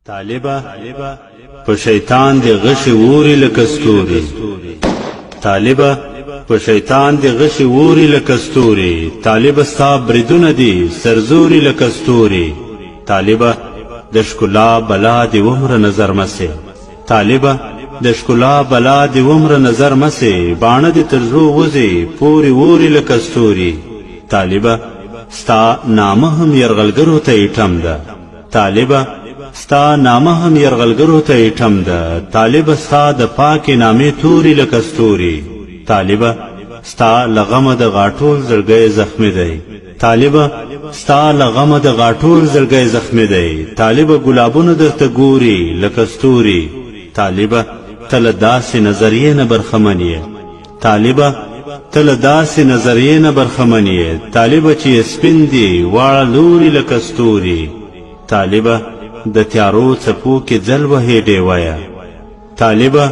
طالبه په شیطان دی غشي ووري لکه ستوري طالبه په شیطان دی غشي ووري لکه ستوري طالبه ستا بریدونه دي سرزوري لکه ستوري طالبه د ښکلا بلا دی ومره نظر مسې طالبه د ښکلا بلا دی ومره نظر مسې باڼه دي تر زړه وځي پورې ووري لکه ستوري طالبه ستا نامه هم یرغلګرو ته ایټم ده طالبه ستا نامه هم یرغلګرو ته ایټم ده طالبه ستا د پاکې نامې توري لکه ستوري طالبه ستا له غمه د غاټول زړګی زخمي دی طالبه ستا له غمه د غاټول زړګی زخمي دی طالبه ګلابونه درته ګوري لکه ستوري طالبه ته له داسې نظریې نه برخمن یې طالبه ته له داسې نظریې نه برخمن یې طالبه چې یې سپین دي واړه لوري لکه ستوري طالبه د تیارو څپو کې ځل وهې ډیویه طالبه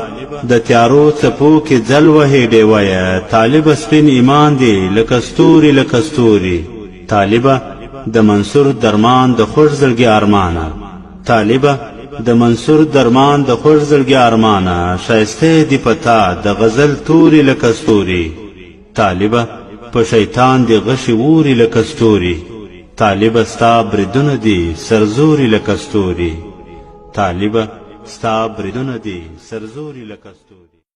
د تیارو څپو کې ځل وهې ډیویه طالبه سپین ایمان دی لکه ستوري لکه ستوري طالبه د منصور درمان د خوږ زړګي ارمانه طالبه د منصور درمان د خوږ زړګي ارمانه ښایسته دی پتا د غزل توري لکه ستوري طالبه په شیطان دی غشي ووري لکه ستوري طالبه ستا بریدونه دي سرزوري لکه ستوري طالبه ستا بریدونه دي سرزوري لکه ستوري